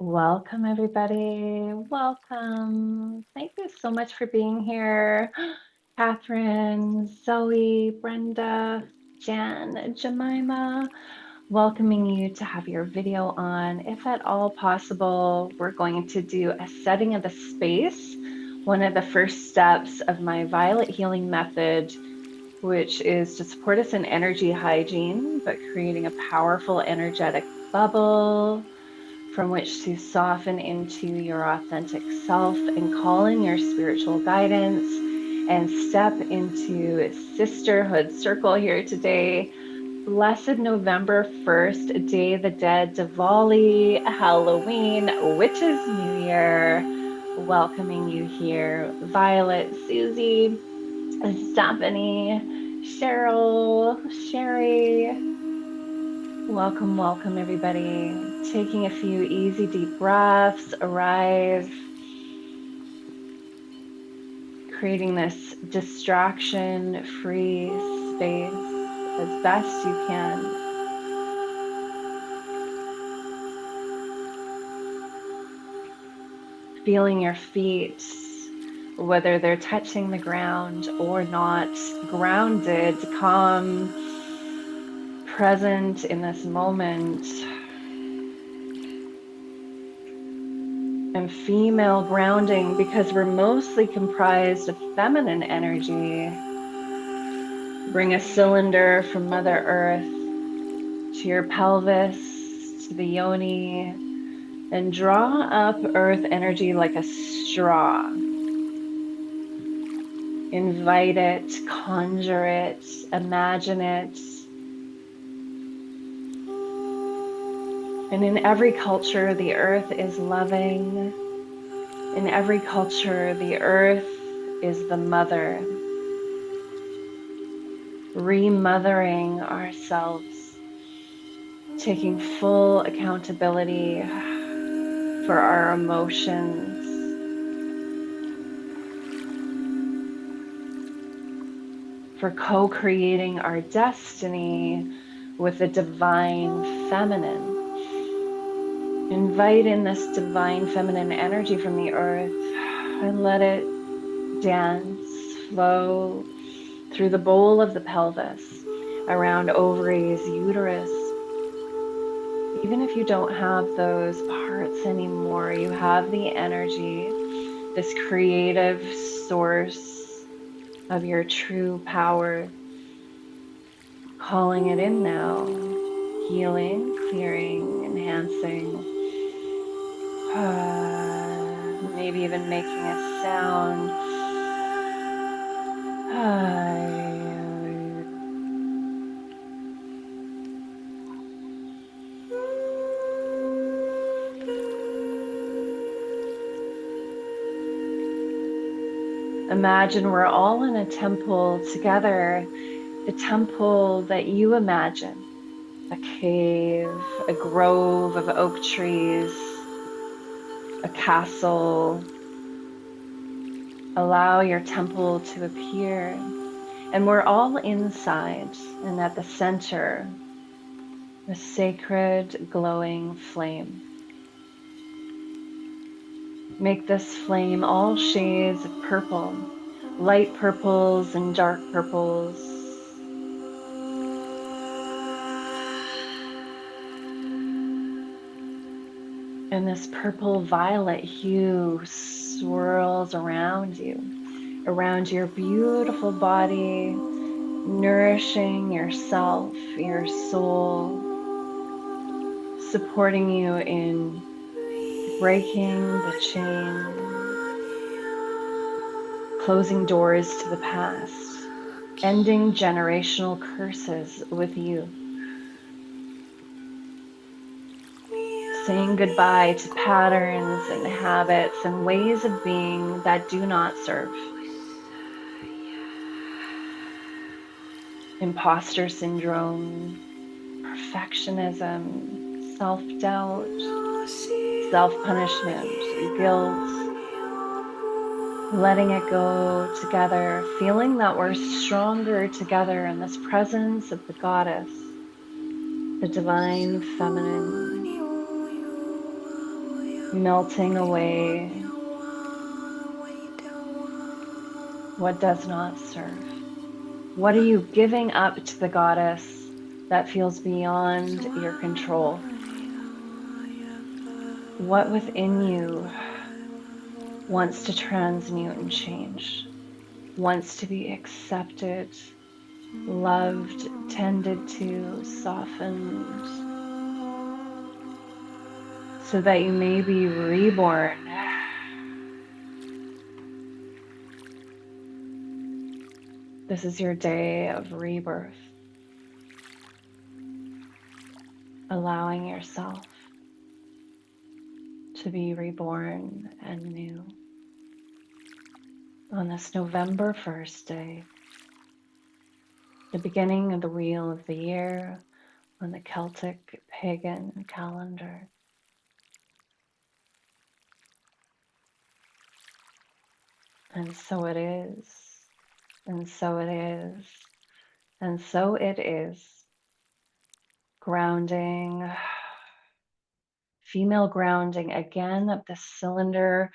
Welcome, everybody. Welcome. Thank you so much for being here. Catherine, Zoe, Brenda, Jan, Jemima, welcoming you to have your video on. If at all possible, we're going to do a setting of the space, one of the first steps of my violet healing method, which is to support us in energy hygiene, but creating a powerful energetic bubble from which to soften into your authentic self and call in your spiritual guidance and step into sisterhood circle here today. Blessed November 1st, Day of the Dead, Diwali, Halloween, Witches New Year. Welcoming you here, Violet, Susie, Stephanie, Cheryl, Sherry. Welcome, welcome, everybody. Taking a few easy, deep breaths, arrive, creating this distraction-free space as best you can. Feeling your feet, whether they're touching the ground or not, grounded, calm, present in this moment. And female grounding, because we're mostly comprised of feminine energy. Bring a cylinder from Mother Earth to your pelvis, to the yoni, and draw up earth energy like a straw. Invite it, conjure it, imagine it. And in every culture, the earth is loving. In every culture, the earth is the mother. Remothering ourselves, taking full accountability for our emotions. For co-creating our destiny with the divine feminine. Invite in this divine feminine energy from the earth and let it dance, flow through the bowl of the pelvis, around ovaries, uterus. Even if you don't have those parts anymore, you have the energy, this creative source of your true power, calling it in now, healing, clearing, enhancing. Maybe even making a sound. Imagine we're all in a temple together, the temple that you imagine, a cave, a grove of oak trees, a castle. Allow your temple to appear. And we're all inside, and at the center, a sacred glowing flame. Make this flame all shades of purple, light purples and dark purples. And this purple violet hue swirls around you, around your beautiful body, nourishing yourself, your soul, supporting you in breaking the chain, closing doors to the past, ending generational curses with you. Saying goodbye to patterns and habits and ways of being that do not serve. Imposter syndrome, perfectionism, self-doubt, self-punishment, guilt. Letting it go together, feeling that we're stronger together in this presence of the goddess, the divine feminine. melting away what does not serve. What are you giving up to the goddess that feels beyond your control? What within you wants to transmute and change, wants to be accepted, loved, tended to, softened, so that you may be reborn. This is your day of rebirth, allowing yourself to be reborn and new. On this November 1st day, the beginning of the wheel of the year on the Celtic pagan calendar. And so it is, and so it is, and so it is. Grounding, female grounding again of the cylinder,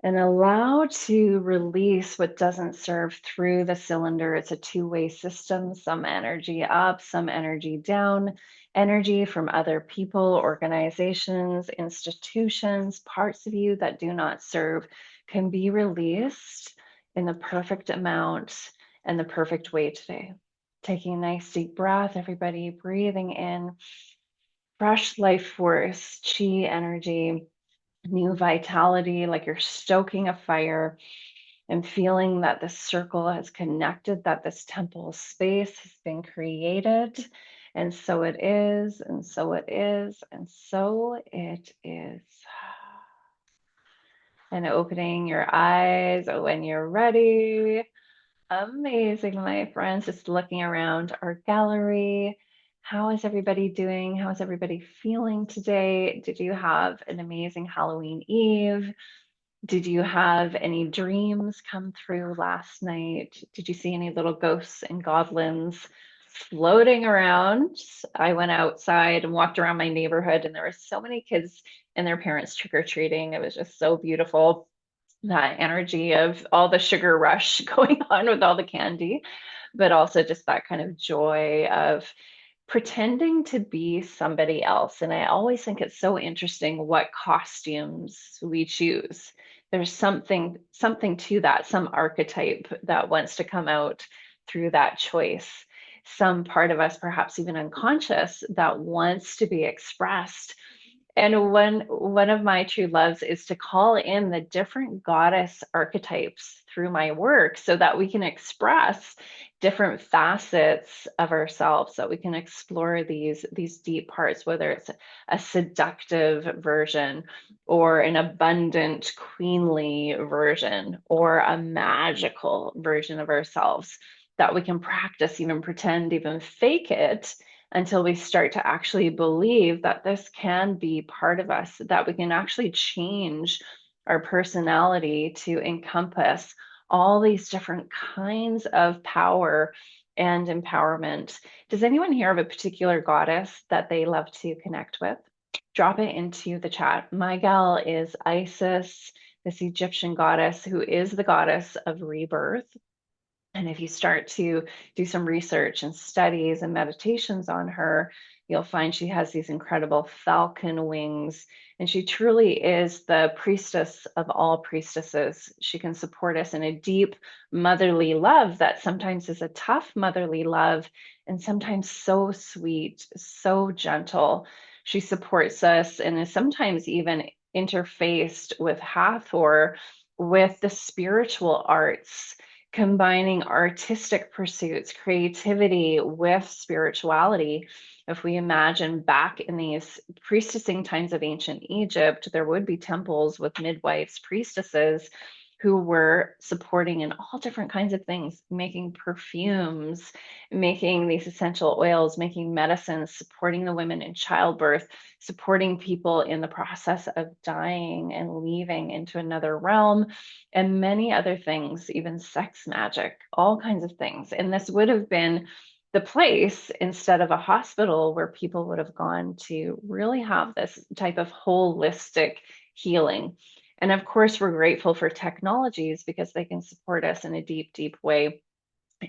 and allow to release what doesn't serve through the cylinder. It's a two-way system, some energy up, some energy down, energy from other people, organizations, institutions, parts of you that do not serve can be released in the perfect amount and the perfect way today. Taking a nice deep breath, everybody breathing in fresh life force, chi energy, new vitality, like you're stoking a fire and feeling that this circle has connected, that this temple space has been created. And so it is, and so it is, and so it is. And opening your eyes when you're ready. Amazing, my friends. Just looking around our gallery. How is everybody doing? How is everybody feeling today? Did you have an amazing Halloween Eve? Did you have any dreams come through last night? Did you see any little ghosts and goblins floating around? I went outside and walked around my neighborhood, and there were so many kids and their parents trick-or-treating. It was just so beautiful, that energy of all the sugar rush going on with all the candy, but also just that kind of joy of pretending to be somebody else. And I always think it's so interesting what costumes we choose. There's something to that, some archetype that wants to come out through that choice. Some part of us, perhaps even unconscious, that wants to be expressed. And one of my true loves is to call in the different goddess archetypes through my work so that we can express different facets of ourselves, so we can explore these deep parts, whether it's a seductive version or an abundant, queenly version or a magical version of ourselves that we can practice, even pretend, even fake it until we start to actually believe that this can be part of us, that we can actually change our personality to encompass all these different kinds of power and empowerment. Does anyone here have a particular goddess that they love to connect with? Drop it into the chat. My gal is Isis, this Egyptian goddess who is the goddess of rebirth. And if you start to do some research and studies and meditations on her, you'll find she has these incredible falcon wings. And she truly is the priestess of all priestesses. She can support us in a deep motherly love that sometimes is a tough motherly love and sometimes so sweet, so gentle. She supports us and is sometimes even interfaced with Hathor, with the spiritual arts, combining artistic pursuits, creativity with spirituality. If we imagine back in these priestessing times of ancient Egypt, there would be temples with midwives, priestesses who were supporting in all different kinds of things, making perfumes, making these essential oils, making medicines, supporting the women in childbirth, supporting people in the process of dying and leaving into another realm, and many other things, even sex magic, all kinds of things. And this would have been the place instead of a hospital where people would have gone to really have this type of holistic healing. And of course, we're grateful for technologies because they can support us in a deep, deep way,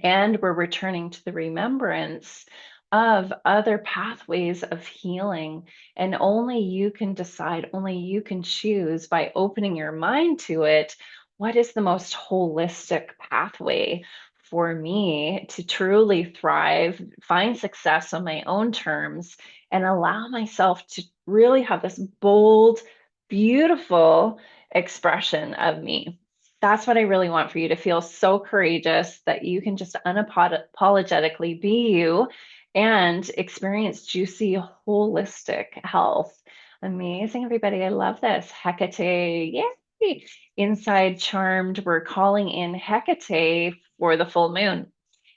and we're returning to the remembrance of other pathways of healing. And only you can decide, only you can choose by opening your mind to it. What is the most holistic pathway for me to truly thrive, find success on my own terms, and allow myself to really have this bold, beautiful expression of me? That's what I really want for you to feel so courageous that you can just unapologetically be you and experience juicy, holistic health. Amazing, everybody. I love this. Hecate, yay! Inside Charmed, we're calling in Hecate for the full moon.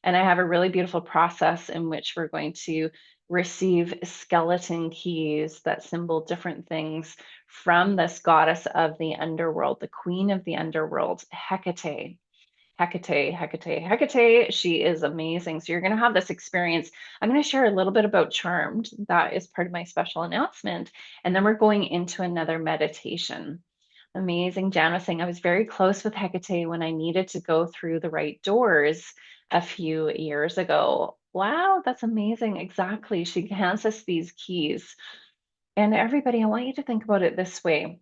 And I have a really beautiful process in which we're going to receive skeleton keys that symbol different things from this goddess of the underworld, the queen of the underworld, Hecate. Hecate, Hecate, Hecate. She is amazing. So you're going to have this experience. I'm going to share a little bit about Charmed. That is part of my special announcement. And then we're going into another meditation. Amazing. Jan was saying I was very close with Hecate when I needed to go through the right doors a few years ago. Wow, that's amazing. Exactly. She hands us these keys. And everybody, I want you to think about it this way.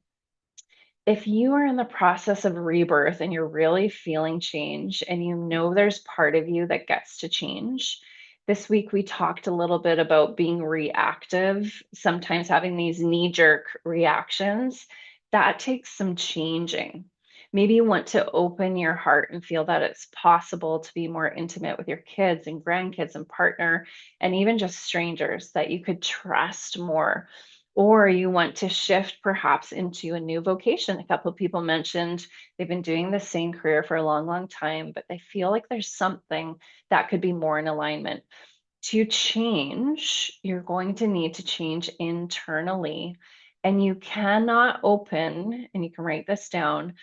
If you are in the process of rebirth and you're really feeling change and you know there's part of you that gets to change, this week we talked a little bit about being reactive, sometimes having these knee jerk reactions. That takes some changing. Maybe you want to open your heart and feel that it's possible to be more intimate with your kids and grandkids and partner, and even just strangers, that you could trust more, or you want to shift perhaps into a new vocation. A couple of people mentioned they've been doing the same career for a long, long time, but they feel like there's something that could be more in alignment. To change, you're going to need to change internally. And you cannot open, and you can write this down,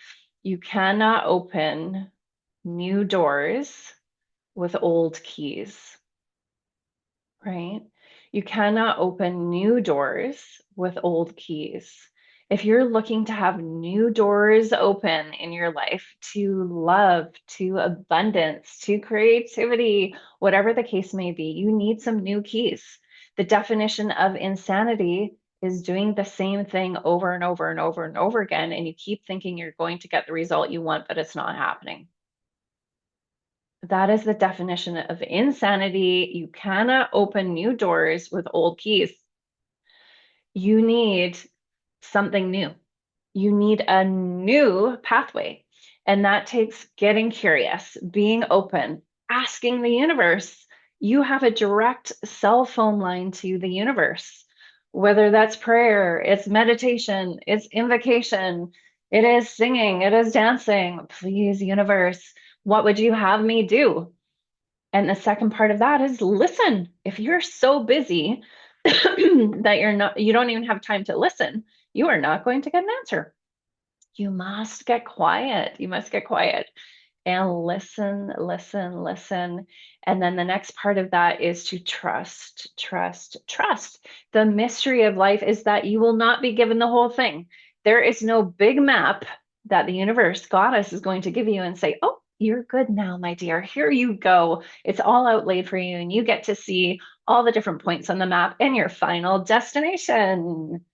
you cannot open new doors with old keys, right? You cannot open new doors with old keys. If you're looking to have new doors open in your life to love, to abundance, to creativity, whatever the case may be, you need some new keys. The definition of insanity is doing the same thing over and over and over and over again, and you keep thinking you're going to get the result you want, but it's not happening. That is the definition of insanity. You cannot open new doors with old keys. You need something new. You need a new pathway. And that takes getting curious, being open, asking the universe. You have a direct cell phone line to the universe, whether that's prayer, it's meditation, it's invocation, it is singing, it is dancing. Please, universe, what would you have me do? And the second part of that is listen. If you're so busy that you don't even have time to listen, you are not going to get an answer. You must get quiet. You must get quiet and listen, listen, listen. And then the next part of that is to trust, trust, trust. The mystery of life is that you will not be given the whole thing. There is no big map that the universe, goddess, is going to give you and say, oh, you're good now, my dear. Here you go. It's all outlaid for you, and you get to see all the different points on the map and your final destination.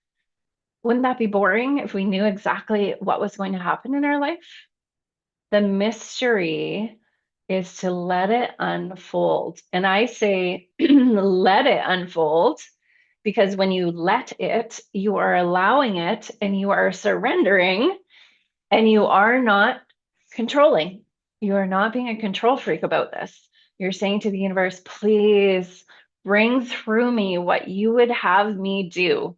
Wouldn't that be boring if we knew exactly what was going to happen in our life? The mystery is to let it unfold. And I say, let it unfold, because when you let it, you are allowing it and you are surrendering and you are not controlling. You are not being a control freak about this. You're saying to the universe, please bring through me what you would have me do.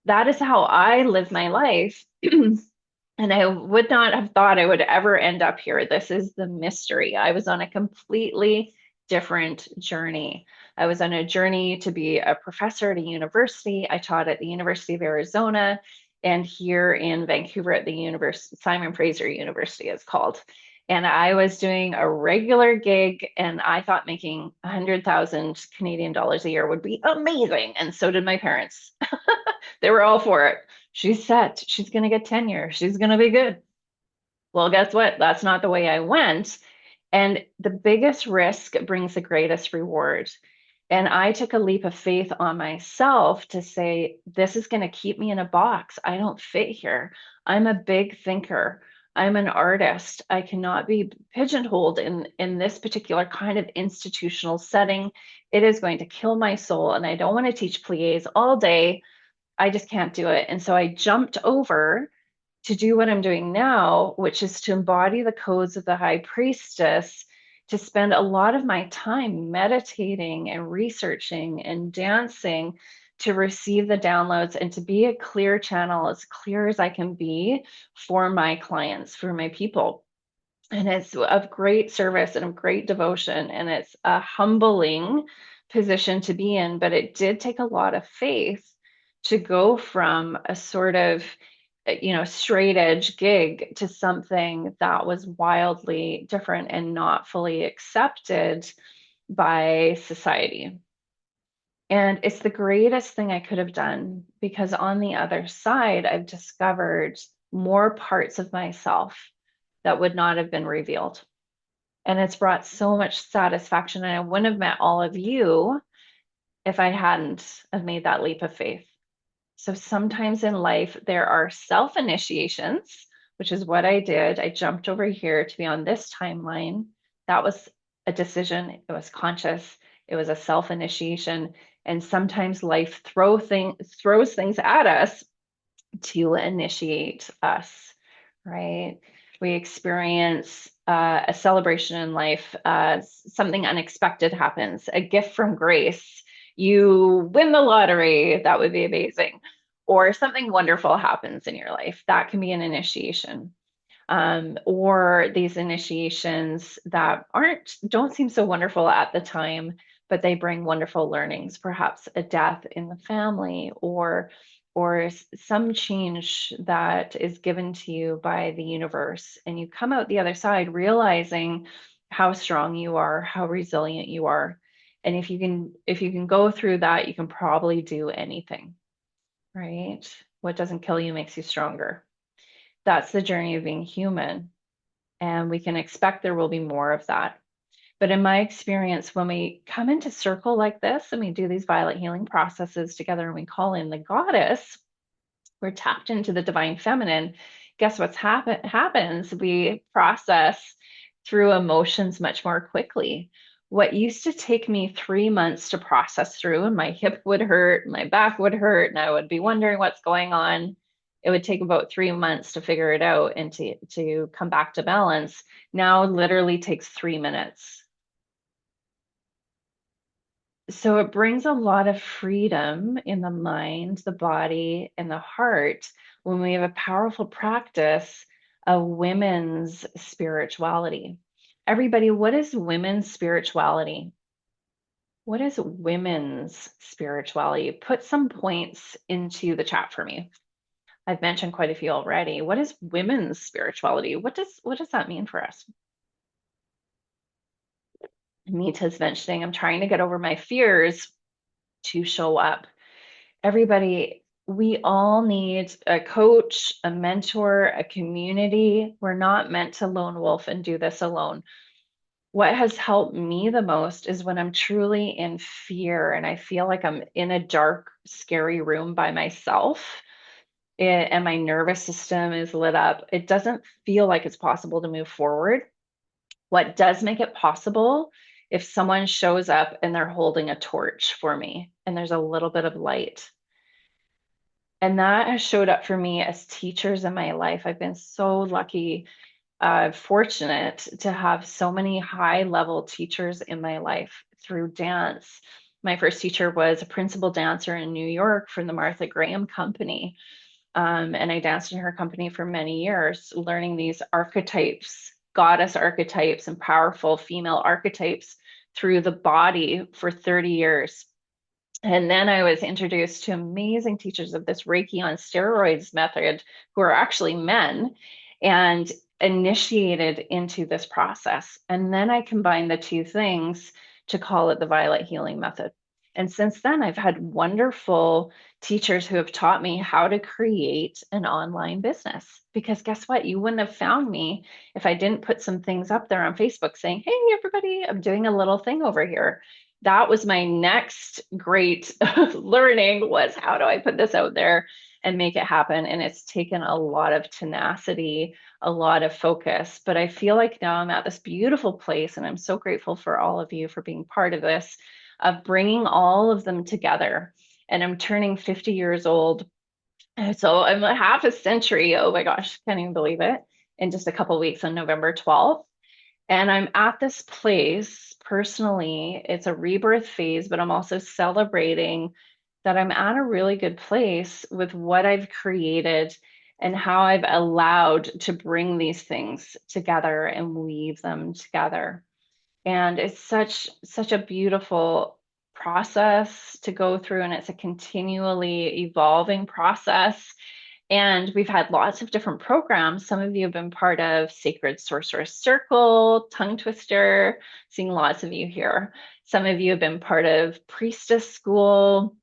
That is how I live my life. And I would not have thought I would ever end up here. This is the mystery. I was on a completely different journey. I was on a journey to be a professor at a university. I taught at the University of Arizona, and here in Vancouver at the Simon Fraser University, it's called. And I was doing a regular gig, and I thought making 100,000 Canadian dollars a year would be amazing. And so did my parents. They were all for it. She's set. She's going to get tenure. She's going to be good. Well, guess what? That's not the way I went. And the biggest risk brings the greatest reward. And I took a leap of faith on myself to say, this is going to keep me in a box. I don't fit here. I'm a big thinker. I'm an artist. I cannot be pigeonholed in this particular kind of institutional setting. It is going to kill my soul. And I don't want to teach pliés all day. I just can't do it. And so I jumped over to do what I'm doing now, which is to embody the codes of the high priestess, to spend a lot of my time meditating and researching and dancing to receive the downloads and to be a clear channel, as clear as I can be for my clients, for my people. And it's of great service and of great devotion. And it's a humbling position to be in, but it did take a lot of faith to go from a sort of, straight edge gig to something that was wildly different and not fully accepted by society. And it's the greatest thing I could have done because on the other side, I've discovered more parts of myself that would not have been revealed. And it's brought so much satisfaction. And I wouldn't have met all of you if I hadn't have made that leap of faith. So sometimes in life, there are self initiations, which is what I did. I jumped over here to be on this timeline. That was a decision, it was conscious, it was a self initiation. And sometimes life throws things at us to initiate us, right? We experience a celebration in life, something unexpected happens, a gift from grace. You win the lottery, that would be amazing. Or something wonderful happens in your life. That can be an initiation. Or these initiations that don't seem so wonderful at the time, but they bring wonderful learnings, perhaps a death in the family or some change that is given to you by the universe. And you come out the other side realizing how strong you are, how resilient you are. And if you can go through that, you can probably do anything, right? What doesn't kill you makes you stronger. That's the journey of being human. And we can expect there will be more of that. But in my experience, when we come into circle like this and we do these violet healing processes together and we call in the goddess, we're tapped into the divine feminine. Guess what's happens? We process through emotions much more quickly. What used to take me 3 months to process through, and my hip would hurt, my back would hurt, and I would be wondering what's going on. It would take about 3 months to figure it out and to come back to balance. Now literally takes 3 minutes. So it brings a lot of freedom in the mind, the body, and the heart when we have a powerful practice of women's spirituality. Everybody, what is women's spirituality? What is women's spirituality? Put some points into the chat for me. I've mentioned quite a few already. What is women's spirituality? What does that mean for us? Mita's mentioning, I'm trying to get over my fears to show up. Everybody, we all need a coach, a mentor, a community. We're not meant to lone wolf and do this alone. What has helped me the most is when I'm truly in fear and I feel like I'm in a dark, scary room by myself and my nervous system is lit up. It doesn't feel like it's possible to move forward. What does make it possible if someone shows up and they're holding a torch for me and there's a little bit of light. And that has showed up for me as teachers in my life. I've been so lucky, fortunate to have so many high level teachers in my life through dance. My first teacher was a principal dancer in New York from the Martha Graham Company. And I danced in her company for many years, learning these archetypes, goddess archetypes, and powerful female archetypes through the body for 30 years. And then I was introduced to amazing teachers of this Reiki on steroids method who are actually men. And initiated into this process. And then I combined the two things to call it the Violet Healing Method. And since then, I've had wonderful teachers who have taught me how to create an online business. Because guess what? You wouldn't have found me if I didn't put some things up there on Facebook saying, hey, everybody, I'm doing a little thing over here. That was my next great learning was how do I put this out there and make it happen? And it's taken a lot of tenacity, a lot of focus. But I feel like now I'm at this beautiful place, and I'm so grateful for all of you for being part of this, of bringing all of them together. And I'm turning 50 years old. So I'm a half a century. Oh my gosh, can't even believe it. In just a couple of weeks on November 12th. And I'm at this place personally, it's a rebirth phase, but I'm also celebrating that I'm at a really good place with what I've created and how I've allowed to bring these things together and weave them together. And it's such a beautiful process to go through, and it's a continually evolving process. And we've had lots of different programs. Some of you have been part of Sacred Sorceress Circle, Tongue Twister, seeing lots of you here. Some of you have been part of Priestess School.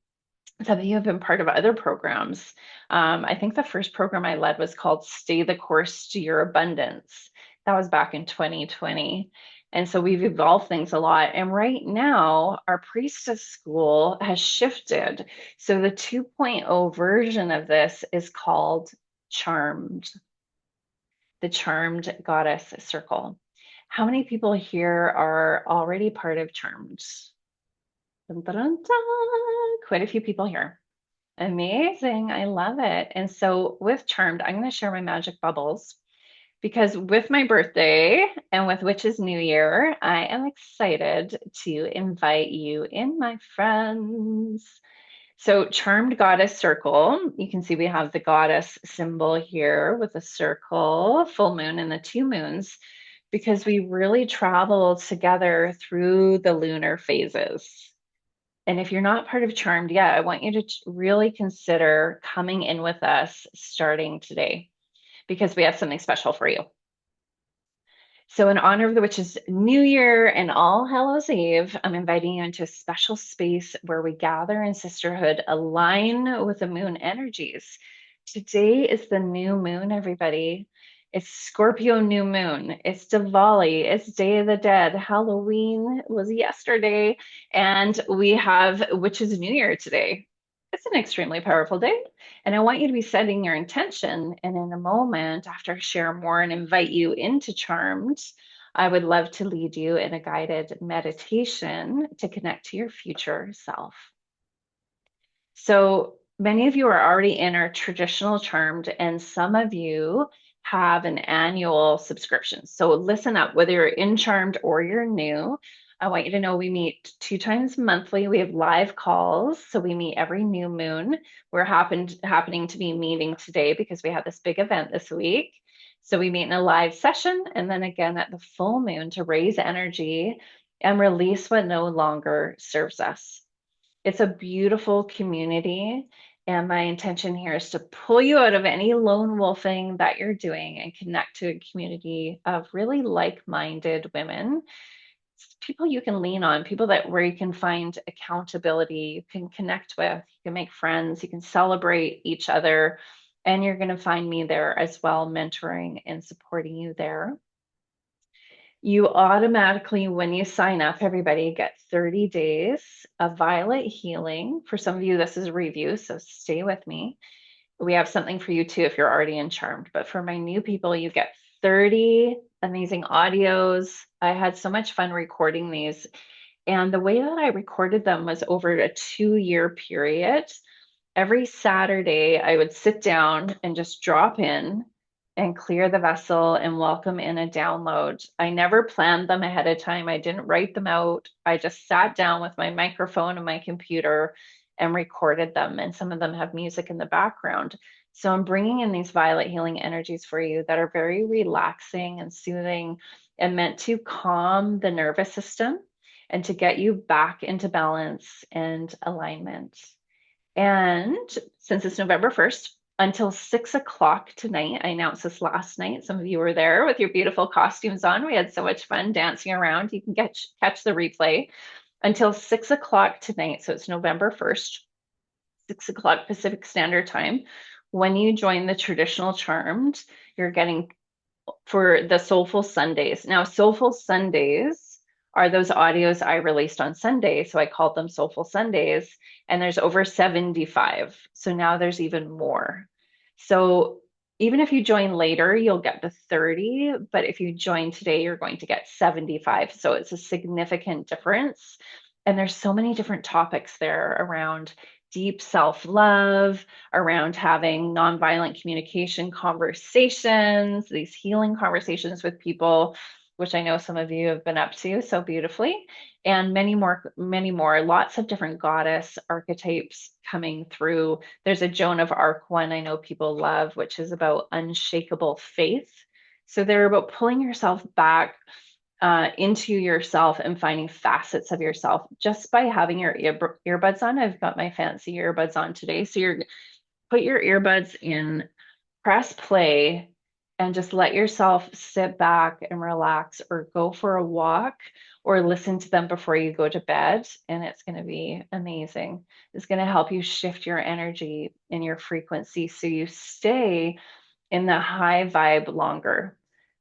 Some of you have been part of other programs. I think the first program I led was called Stay the Course to Your Abundance. That was back in 2020. And so we've evolved things a lot. And right now, our Priestess School has shifted. So the 2.0 version of this is called Charmed, the Charmed Goddess Circle. How many people here are already part of Charmed? Dun, dun, dun, dun. Quite a few people here. Amazing. I love it. And so with Charmed, I'm going to share my magic bubbles because with my birthday and with Witch's New Year, I am excited to invite you in, my friends. So, Charmed Goddess Circle, you can see we have the goddess symbol here with a circle, full moon, and the two moons because we really travel together through the lunar phases. And if you're not part of Charmed yet, I want you to really consider coming in with us starting today because we have something special for you. So, in honor of the witch's New Year and All Hallows Eve, I'm inviting you into a special space where we gather in sisterhood, align with the moon energies. Today is the new moon, everybody. It's Scorpio new moon. It's Diwali. It's Day of the Dead. Halloween was yesterday, and we have Witch's New Year today. It's an extremely powerful day. And I want you to be setting your intention. And in a moment, after I share more and invite you into Charmed, I would love to lead you in a guided meditation to connect to your future self. So many of you are already in our traditional Charmed, and some of you have an annual subscription. So listen up, whether you're in Charmed or you're new, I want you to know we meet 2 times monthly. We have live calls. So we meet every new moon. We're happening to be meeting today because we have this big event this week. So we meet in a live session and then again at the full moon to raise energy and release what no longer serves us. It's a beautiful community. And my intention here is to pull you out of any lone wolfing that you're doing and connect to a community of really like-minded women, people you can lean on, people that where you can find accountability, you can connect with, you can make friends, you can celebrate each other. And you're going to find me there as well, mentoring and supporting you there. You automatically, when you sign up, everybody get 30 days of violet healing. For some of you, this is a review, so stay with me. We have something for you too if you're already in Charmed. But for my new people, you get 30 amazing audios. I had so much fun recording these. And the way that I recorded them was over a 2-year period. Every Saturday, I would sit down and just drop in and clear the vessel and welcome in a download. I never planned them ahead of time. I didn't write them out. I just sat down with my microphone and my computer and recorded them. And some of them have music in the background. So I'm bringing in these violet healing energies for you that are very relaxing and soothing and meant to calm the nervous system and to get you back into balance and alignment. And since it's November 1st, until 6 o'clock tonight. I announced this last night. Some of you were there with your beautiful costumes on. We had so much fun dancing around. You can catch the replay until 6 o'clock tonight. So it's November 1st, 6 o'clock Pacific Standard Time. When you join the traditional Charmed, you're getting for the Soulful Sundays. Now, Soulful Sundays are those audios I released on Sunday. So I called them Soulful Sundays, and there's over 75. So now there's even more. So even if you join later, you'll get the 30. But if you join today, you're going to get 75. So it's a significant difference. And there's so many different topics there around deep self-love, around having nonviolent communication conversations, these healing conversations with people, which I know some of you have been up to so beautifully, and many more, many more. Lots of different goddess archetypes coming through. There's a Joan of Arc one I know people love, which is about unshakable faith. So they're about pulling yourself back into yourself and finding facets of yourself just by having your earbuds on. I've got my fancy earbuds on today. So you're put your earbuds in, press play, and just let yourself sit back and relax or go for a walk or listen to them before you go to bed. And it's going to be amazing. It's going to help you shift your energy and your frequency so you stay in the high vibe longer,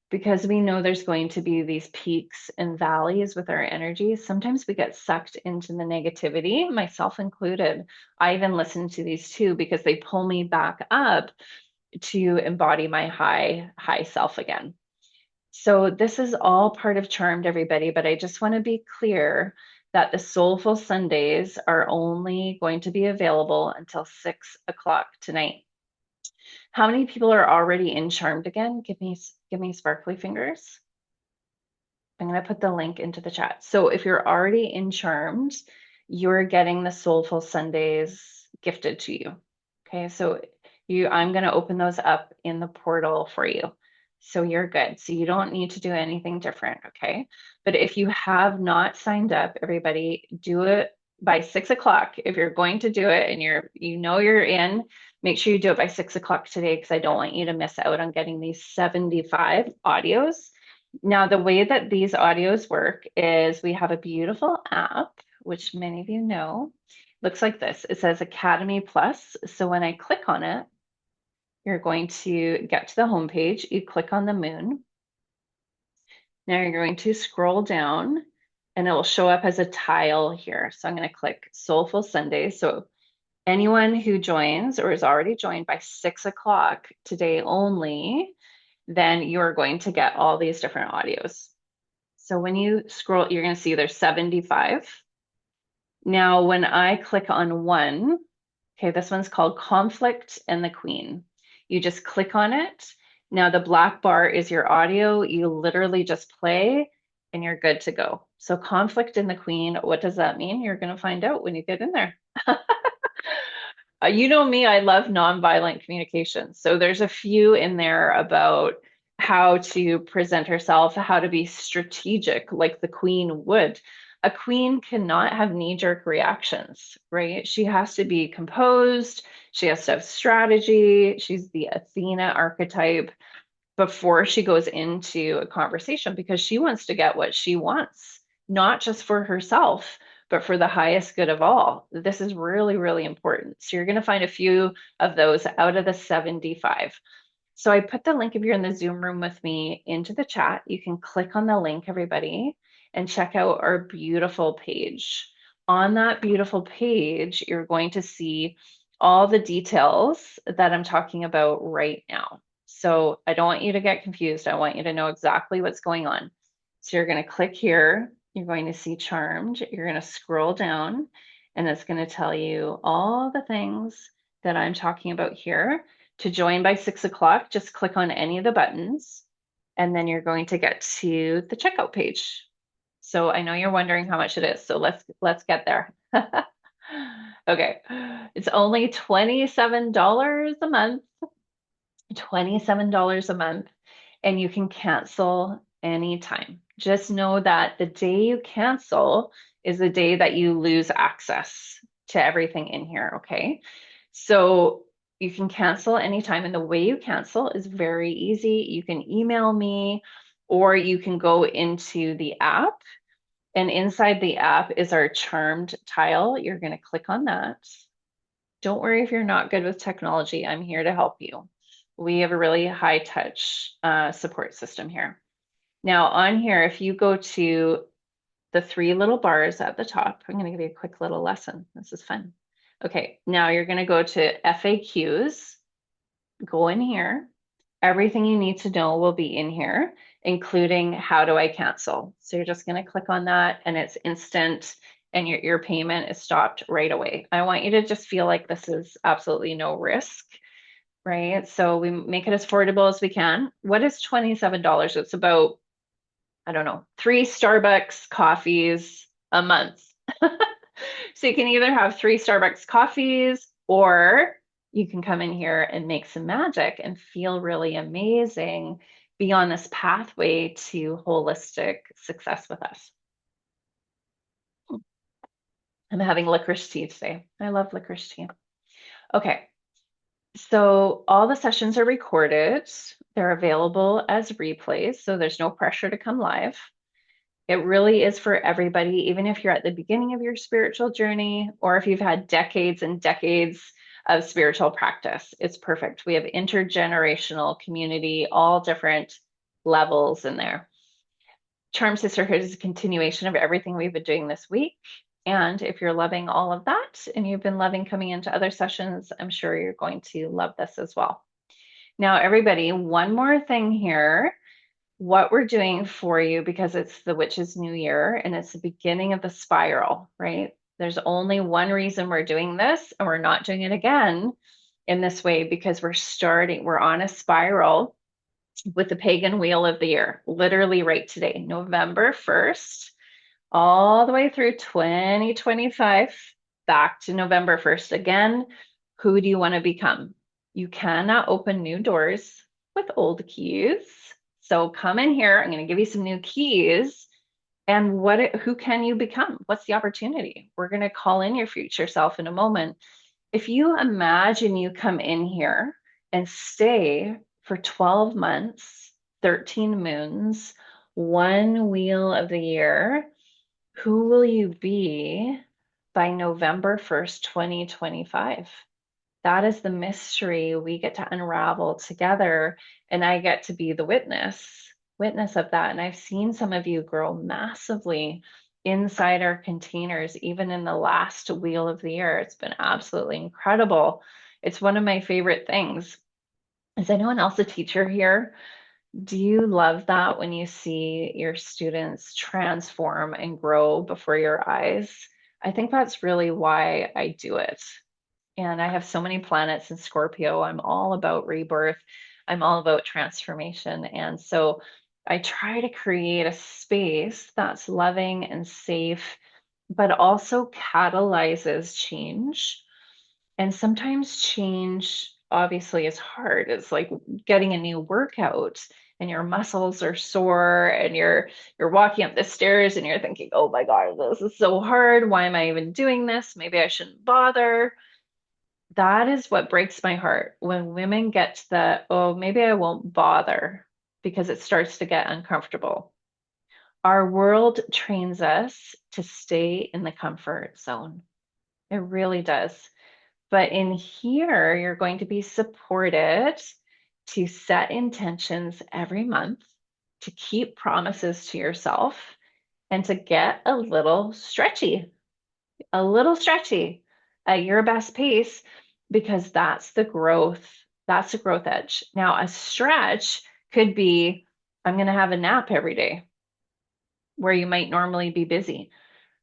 because we know there's going to be these peaks and valleys with our energy. Sometimes we get sucked into the negativity, myself included. I even listen to these too because they pull me back up to embody my high self again. So this is all part of Charmed, everybody, but I just want to be clear that the Soulful Sundays are only going to be available until 6 o'clock tonight. How many people are already in Charmed again? Give me sparkly fingers. I'm going to put the link into the chat. So if you're already in Charmed, you're getting the Soulful Sundays gifted to you. Okay, so I'm going to open those up in the portal for you. So you're good. So you don't need to do anything different, okay? But if you have not signed up, everybody, do it by 6 o'clock. If you're going to do it and you're in, make sure you do it by 6 o'clock today, because I don't want you to miss out on getting these 75 audios. Now, the way that these audios work is we have a beautiful app, which many of you know. Looks like this. It says Academy Plus. So when I click on it, you're going to get to the homepage. You click on the moon. Now you're going to scroll down and it will show up as a tile here. So I'm going to click Soulful Sunday. So anyone who joins or is already joined by 6 o'clock today only, then you're going to get all these different audios. So when you scroll, you're going to see there's 75. Now, when I click on one, okay, this one's called Conflict and the Queen. You just click on it. Now the black bar is your audio. You literally just play and you're good to go. So Conflict and the Queen, what does that mean? You're going to find out when you get in there. You know me, I love nonviolent communication. So there's a few in there about how to present herself, how to be strategic, like the queen would. A queen cannot have knee-jerk reactions, right? She has to be composed. She has to have strategy. She's the Athena archetype before she goes into a conversation, because she wants to get what she wants, not just for herself, but for the highest good of all. This is really, really important. So you're going to find a few of those out of the 75. So I put the link, if you're in the Zoom room with me, into the chat. You can click on the link, everybody, and check out our beautiful page. On that beautiful page, you're going to see all the details that I'm talking about right now. So I don't want you to get confused. I want you to know exactly what's going on. So you're going to click here. You're going to see Charmed. You're going to scroll down, and it's going to tell you all the things that I'm talking about here. To join by 6 o'clock, just click on any of the buttons, and then you're going to get to the checkout page. So I know you're wondering how much it is. So let's get there. Okay, it's only $27 a month. $27 a month, and you can cancel anytime. Just know that the day you cancel is the day that you lose access to everything in here, okay? So You can cancel anytime, and the way you cancel is very easy. You can email me, or you can go into the app, and inside the app is our Charmed tile. You're going to click on that. Don't worry if you're not good with technology. I'm here to help you. We have a really high touch support system here. Now, on here, if you go to the three little bars at the top, I'm going to give you a quick little lesson. This is fun. Okay, now you're going to go to FAQs, go in here. Everything you need to know will be in here, including how do I cancel. So you're just going to click on that and it's instant and your payment is stopped right away. I want you to just feel like this is absolutely no risk, right? So we make it as affordable as we can. What is $27? It's about, I don't know, 3 Starbucks coffees a month. So you can either have 3 Starbucks coffees, or you can come in here and make some magic and feel really amazing, be on this pathway to holistic success with us. I'm having licorice tea today. I love licorice tea. Okay, so all the sessions are recorded. They're available as replays, so there's no pressure to come live. It really is for everybody, even if you're at the beginning of your spiritual journey or if you've had decades and decades of spiritual practice. It's perfect. We have intergenerational community, all different levels in there. Charmed Sisterhood is a continuation of everything we've been doing this week. And if you're loving all of that and you've been loving coming into other sessions, I'm sure you're going to love this as well. Now, everybody, one more thing here. What we're doing for you, because it's the Witch's New Year and it's the beginning of the spiral, right? There's only one reason we're doing this, and we're not doing it again in this way because we're on a spiral with the pagan wheel of the year, literally right today, November 1st, all the way through 2025, back to November 1st again. Who do you want to become? You cannot open new doors with old keys. So come in here. I'm going to give you some new keys. And who can you become? What's the opportunity? We're going to call in your future self in a moment. If you imagine you come in here and stay for 12 months, 13 moons, one wheel of the year, who will you be by November 1st, 2025? That is the mystery we get to unravel together, and I get to be the witness of that. And I've seen some of you grow massively inside our containers, even in the last wheel of the year. It's been absolutely incredible. It's one of my favorite things. Is anyone else a teacher here? Do you love that when you see your students transform and grow before your eyes? I think that's really why I do it. And I have so many planets in Scorpio. I'm all about rebirth. I'm all about transformation. And so I try to create a space that's loving and safe, but also catalyzes change. And sometimes change obviously is hard. It's like getting a new workout and your muscles are sore and you're walking up the stairs and you're thinking, "Oh my God, this is so hard. Why am I even doing this? Maybe I shouldn't bother." That is what breaks my heart when women get to the, "Oh, maybe I won't bother," because it starts to get uncomfortable. Our world trains us to stay in the comfort zone. It really does. But in here, you're going to be supported to set intentions every month, to keep promises to yourself, and to get a little stretchy at your best pace, because that's the growth. That's the growth edge. Now, a stretch could be, I'm going to have a nap every day where you might normally be busy.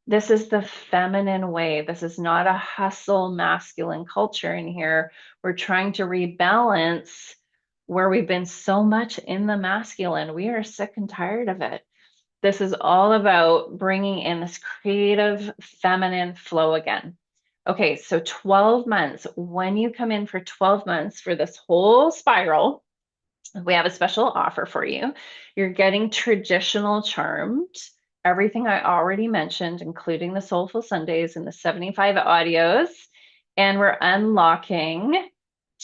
This is the feminine way. This is not a hustle masculine culture in here. We're trying to rebalance where we've been so much in the masculine. We are sick and tired of it. This is all about bringing in this creative feminine flow again. Okay, so 12 months. When you come in for 12 months for this whole spiral, we have a special offer for you. You're getting traditional Charmed, everything I already mentioned, including the Soulful Sundays and the 75 audios. And we're unlocking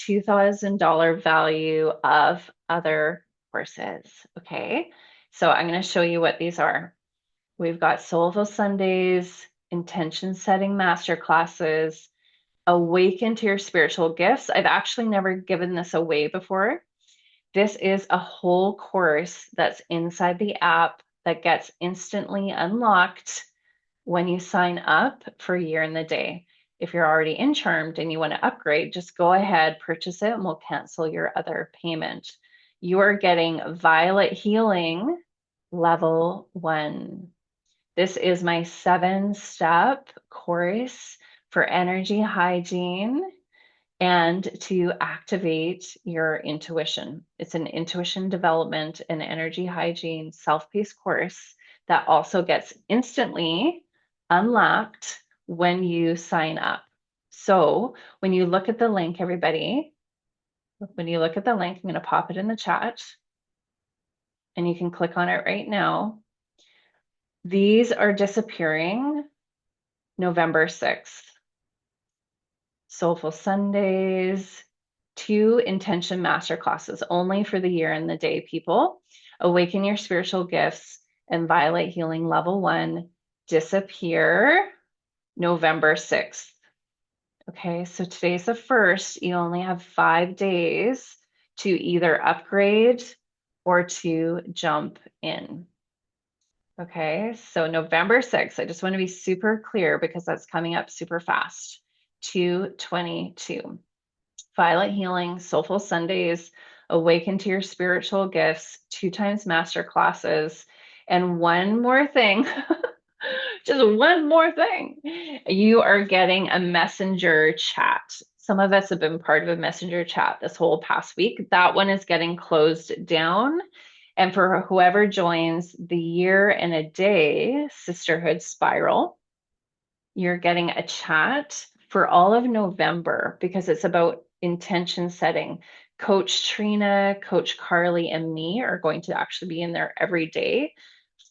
$2,000 value of other courses. Okay, so I'm going to show you what these are. We've got Soulful Sundays, intention setting masterclasses, awaken to your spiritual gifts. I've actually never given this away before. This is a whole course that's inside the app that gets instantly unlocked when you sign up for Year in the Day. If you're already in Charmed and you want to upgrade, just go ahead, purchase it, and we'll cancel your other payment. You are getting Violet Healing Level 1. This is my 7-step course for energy hygiene and to activate your intuition. It's an intuition development and energy hygiene self-paced course that also gets instantly unlocked when you sign up. So when you look at the link, everybody, when you look at the link, I'm going to pop it in the chat and you can click on it right now. These are disappearing November 6th. Soulful Sundays, 2 intention masterclasses only for the Year in the Day people. Awaken your spiritual gifts and Violet Healing Level 1 disappear November 6th. Okay, so today's the 1st. You only have 5 days to either upgrade or to jump in. Okay, so November 6th, I just want to be super clear because that's coming up super fast. 2/22. Violet Healing, Soulful Sundays, Awaken to Your Spiritual Gifts, 2 times master classes, and one more thing, just one more thing. You are getting a messenger chat. Some of us have been part of a messenger chat this whole past week. That one is getting closed down. And for whoever joins the Year in a Day Sisterhood Spiral, you're getting a chat for all of November because it's about intention setting. Coach Trina, Coach Carly, and me are going to actually be in there every day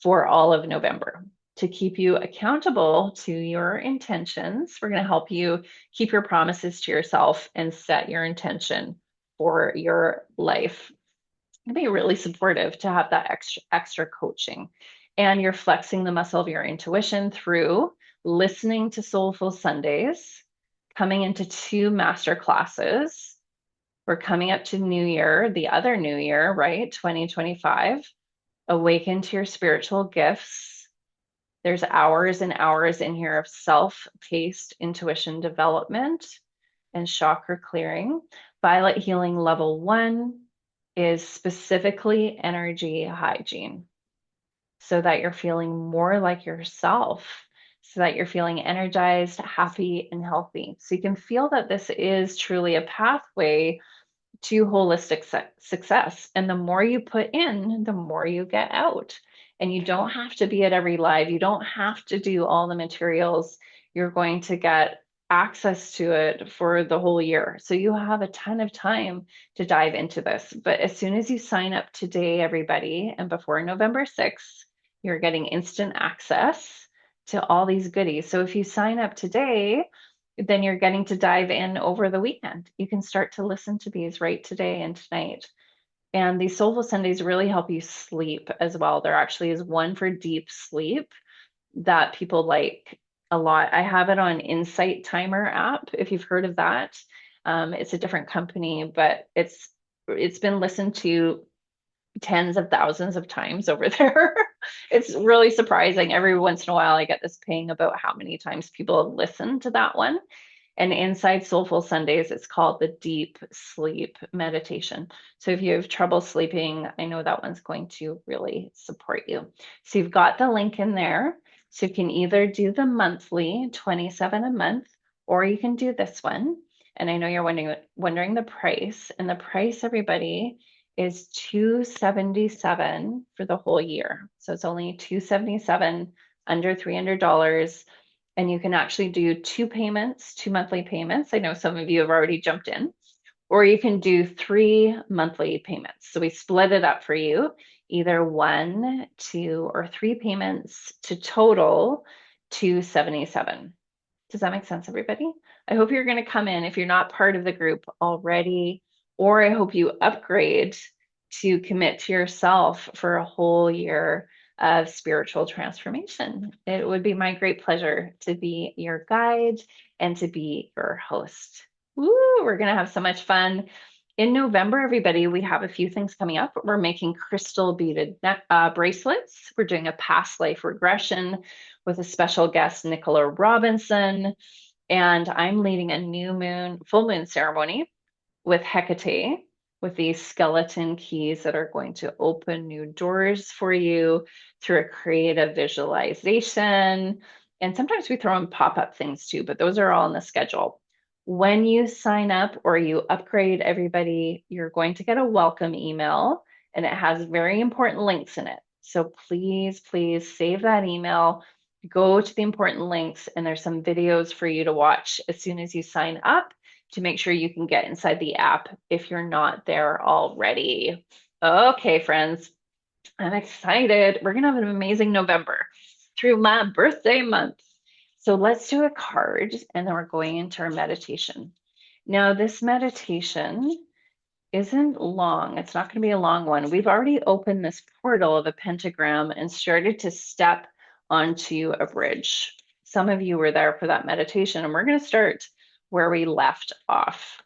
for all of November to keep you accountable to your intentions. We're going to help you keep your promises to yourself and set your intention for your life. It'd be really supportive to have that extra coaching. And you're flexing the muscle of your intuition through listening to Soulful Sundays, coming into 2 master classes. We're coming up to New Year, the other New Year, right? 2025. Awaken to your spiritual gifts. There's hours and hours in here of self-paced intuition development and chakra clearing. Violet Healing Level 1 is specifically energy hygiene so that you're feeling more like yourself, so that you're feeling energized, happy, and healthy. So you can feel that this is truly a pathway to holistic success. And the more you put in, the more you get out. And you don't have to be at every live. You don't have to do all the materials. You're going to get access to it for the whole year. So you have a ton of time to dive into this. But as soon as you sign up today, everybody, and before November 6th, you're getting instant access to all these goodies. So if you sign up today, then you're getting to dive in over the weekend. You can start to listen to these right today and tonight. And these Soulful Sundays really help you sleep as well. There actually is one for deep sleep that people like a lot. I have it on Insight Timer app, if you've heard of that. It's a different company, but it's been listened to tens of thousands of times over there. It's really surprising. Every once in a while, I get this ping about how many times people have listened to that one. And inside Soulful Sundays, it's called the Deep Sleep Meditation. So if you have trouble sleeping, I know that one's going to really support you. So you've got the link in there. So you can either do the monthly, 27 a month, or you can do this one. And I know you're wondering the price. And the price, everybody, is $277 for the whole year. So it's only $277, under $300. And you can actually do 2 payments, 2 monthly payments. I know some of you have already jumped in, or you can do 3 monthly payments. So we split it up for you, either 1, 2, or 3 payments to total $277. Does that make sense, everybody? I hope you're going to come in if you're not part of the group already, or I hope you upgrade to commit to yourself for a whole year of spiritual transformation. It would be my great pleasure to be your guide and to be your host. Woo, we're going to have so much fun. In November, everybody, we have a few things coming up. We're making crystal beaded bracelets. We're doing a past life regression with a special guest, Nicola Robinson. And I'm leading a full moon ceremony with Hecate, with these skeleton keys that are going to open new doors for you through a creative visualization. And sometimes we throw in pop-up things too, but those are all in the schedule. When you sign up or you upgrade, everybody, you're going to get a welcome email, and it has very important links in it. So please, please save that email, go to the important links, and there's some videos for you to watch as soon as you sign up to make sure you can get inside the app if you're not there already. Okay, friends, I'm excited. We're going to have an amazing November through my birthday month. So let's do a card and then we're going into our meditation. Now, this meditation isn't long. It's not going to be a long one. We've already opened this portal of a pentagram and started to step onto a bridge. Some of you were there for that meditation, and we're going to start where we left off.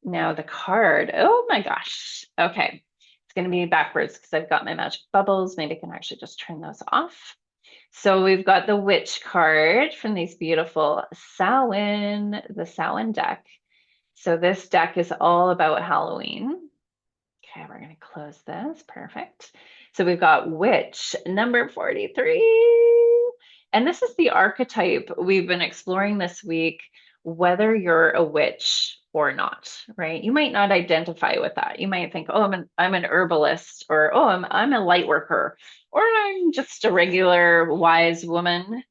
Now, the card, oh my gosh. Okay, it's going to be backwards because I've got my magic bubbles. Maybe I can actually just turn those off. So we've got the Witch card from these beautiful the Samhain deck. So this deck is all about Halloween. Okay, we're going to close this. Perfect. So we've got Witch, number 43. And this is the archetype we've been exploring this week, whether you're a witch or not, right? You might not identify with that. You might think, oh, I'm an herbalist, or oh, I'm a light worker, or I'm just a regular wise woman.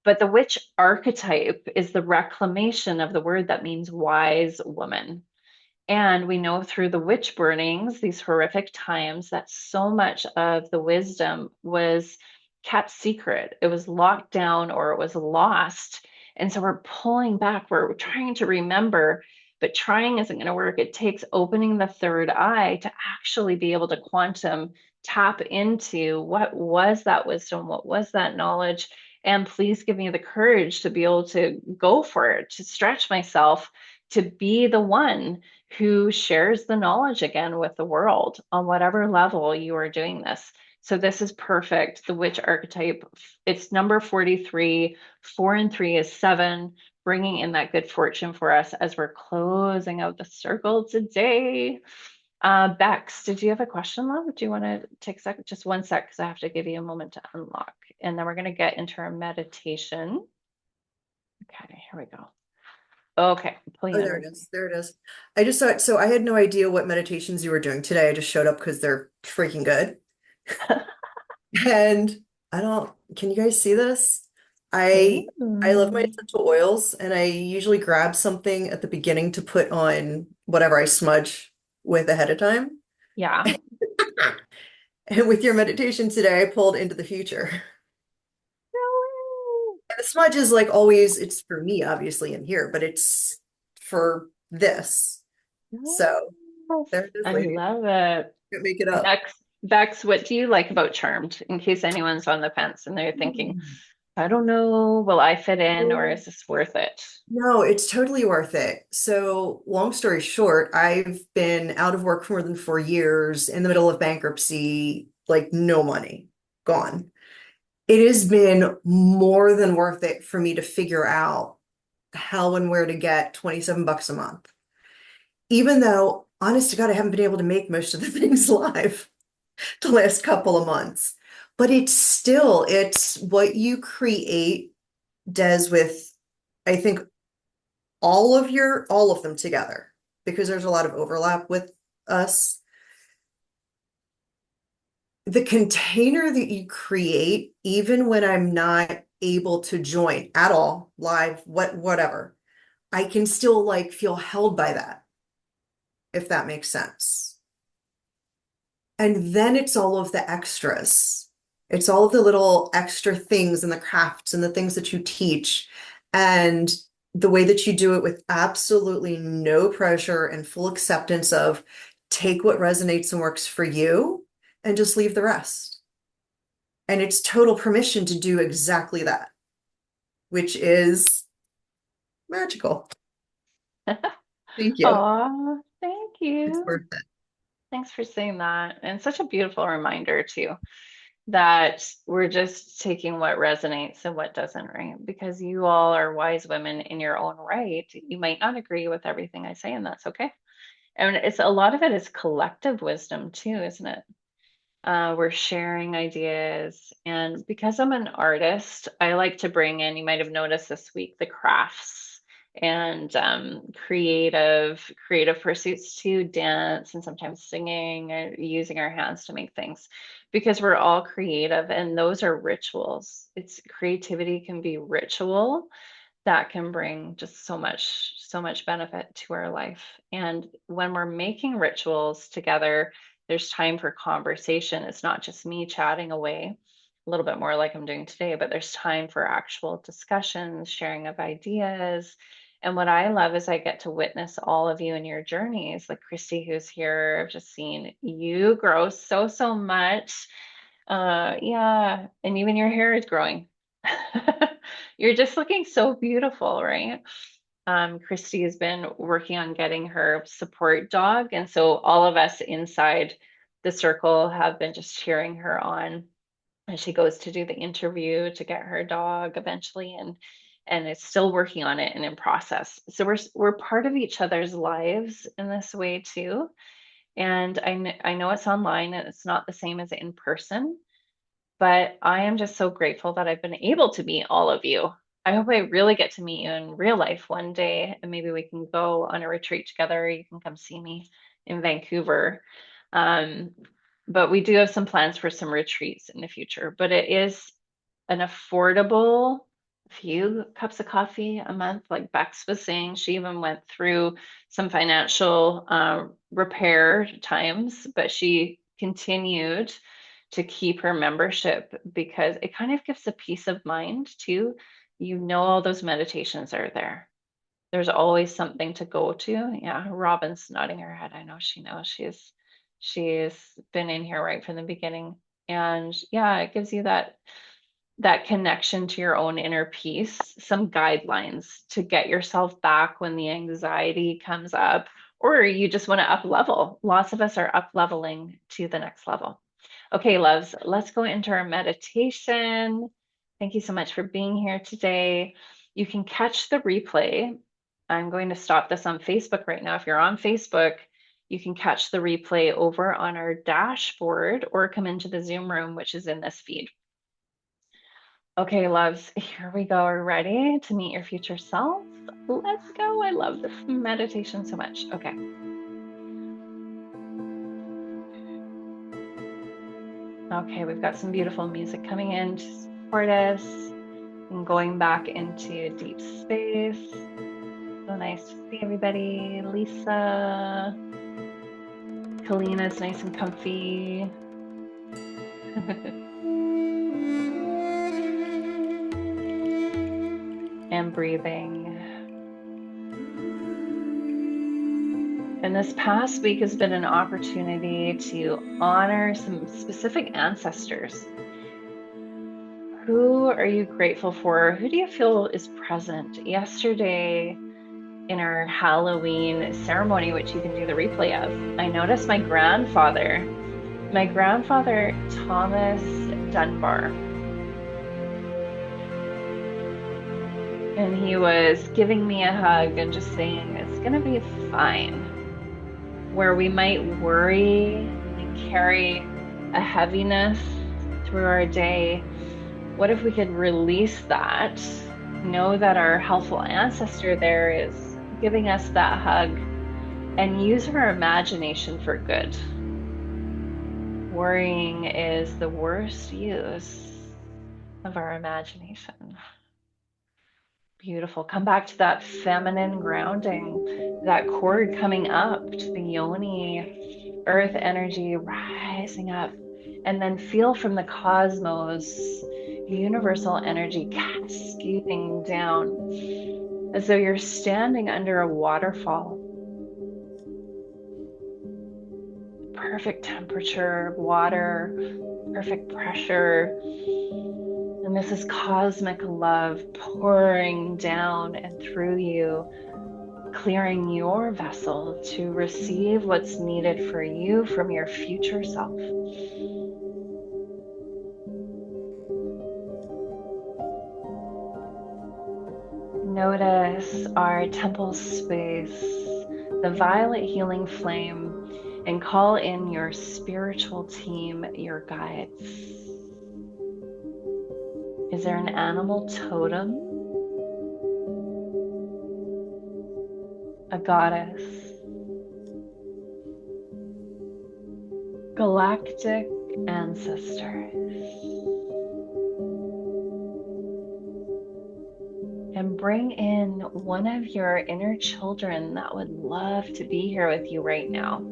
But the witch archetype is the reclamation of the word that means wise woman. And we know through the witch burnings, these horrific times, that so much of the wisdom was kept secret. It was locked down or it was lost. And so we're pulling back, we're trying to remember, but trying isn't going to work. It takes opening the third eye to actually be able to quantum tap into what was that wisdom, what was that knowledge. And please give me the courage to be able to go for it, to stretch myself, to be the one who shares the knowledge again with the world on whatever level you are doing this. So this is perfect. The witch archetype, it's number 43. 4 and 3 is 7, bringing in that good fortune for us as we're closing out the circle today. Bex, did you have a question, love? Do you want to take a second? Just one sec, because I have to give you a moment to unlock. And then we're going to get into our meditation. Okay, here we go. Okay, pulling Oh, in. there it is. There it is. I just saw it. So I had no idea what meditations you were doing today. I just showed up because they're freaking good. And can you guys see this? I love my Ooh. essential oils, and I usually grab something at the beginning to put on whatever I smudge with ahead of time. Yeah. And with your meditation today, I pulled into the future. And the smudge is like always, it's for me, obviously, in here, but it's for this. So Yes. there it is, I lady. love it. Can't make it up. Bex, what do you like about Charmed? In case anyone's on the fence and they're thinking, I don't know, will I fit in or is this worth it? No, it's totally worth it. So, long story short, I've been out of work for more than 4 years, in the middle of bankruptcy, like no money, gone. It has been more than worth it for me to figure out how and where to get 27 bucks a month. Even though, honest to God, I haven't been able to make most of the things live the last couple of months. But it's what you create, Des, with, I think, all of them together, because there's a lot of overlap with us. The container that you create, even when I'm not able to join at all, live, whatever, I can still like feel held by that, if that makes sense. And then it's all of the extras. It's all of the little extra things and the crafts and the things that you teach. And the way that you do it with absolutely no pressure and full acceptance of take what resonates and works for you and just leave the rest. And it's total permission to do exactly that, which is magical. Thank you. Oh, thank It's you. worth it. Thanks for saying that. And such a beautiful reminder, too, that we're just taking what resonates and what doesn't, right? Because you all are wise women in your own right. You might not agree with everything I say, and that's okay. And it's a lot of it is collective wisdom, too, isn't it? We're sharing ideas. And because I'm an artist, I like to bring in, you might have noticed this week, the crafts and creative pursuits too, dance and sometimes singing and using our hands to make things because we're all creative and those are rituals. It's creativity can be ritual that can bring just so much benefit to our life. And when we're making rituals together, there's time for conversation. It's not just me chatting away, a little bit more like I'm doing today, but there's time for actual discussions, sharing of ideas. And what I love is I get to witness all of you in your journeys. Like Christy, who's here, I've just seen you grow so much. Yeah, and even your hair is growing. You're just looking so beautiful, right? Christy has been working on getting her support dog, and so all of us inside the circle have been just cheering her on as she goes to do the interview to get her dog eventually, and it's still working on it and in process. So we're part of each other's lives in this way too. And I know it's online and it's not the same as in person, but I am just so grateful that I've been able to meet all of you. I hope I really get to meet you in real life one day, and maybe we can go on a retreat together. You can come see me in Vancouver. Um, but we do have some plans for some retreats in the future. But it is an affordable few cups of coffee a month. Like Bex was saying, she even went through some financial repair times, but she continued to keep her membership because it kind of gives a peace of mind too. You know, all those meditations are there. There's always something to go to. Yeah, Robin's nodding her head. I know she knows. She's been in here right from the beginning. And yeah, it gives you that connection to your own inner peace, some guidelines to get yourself back when the anxiety comes up, or you just want to up level. Lots of us are up leveling to the next level. Okay, loves, let's go into our meditation. Thank you so much for being here today. You can catch the replay. I'm going to stop this on Facebook right now. If you're on Facebook, you can catch the replay over on our dashboard or come into the Zoom room, which is in this feed. Okay, loves, here we go. Are you ready to meet your future self? Let's go. I love this meditation so much. Okay. Okay, we've got some beautiful music coming in to support us and going back into deep space. So nice to see everybody. Lisa, Kalina's nice and comfy. And breathing. And this past week has been an opportunity to honor some specific ancestors. Who are you grateful for? Who do you feel is present? Yesterday, in our Halloween ceremony, which you can do the replay of, I noticed my grandfather Thomas Dunbar, and he was giving me a hug and just saying, it's going to be fine. Where we might worry and carry a heaviness through our day, what if we could release that? Know that our helpful ancestor there is giving us that hug and use our imagination for good. Worrying is the worst use of our imagination. Beautiful. Come back to that feminine grounding, that cord coming up to the yoni, earth energy rising up, and then feel from the cosmos universal energy cascading down as though you're standing under a waterfall. Perfect temperature, water, perfect pressure. And this is cosmic love pouring down and through you, clearing your vessel to receive what's needed for you from your future self. Notice our temple space, the violet healing flame, and call in your spiritual team, your guides. Is there an animal totem? A goddess? Galactic ancestors? And bring in one of your inner children that would love to be here with you right now.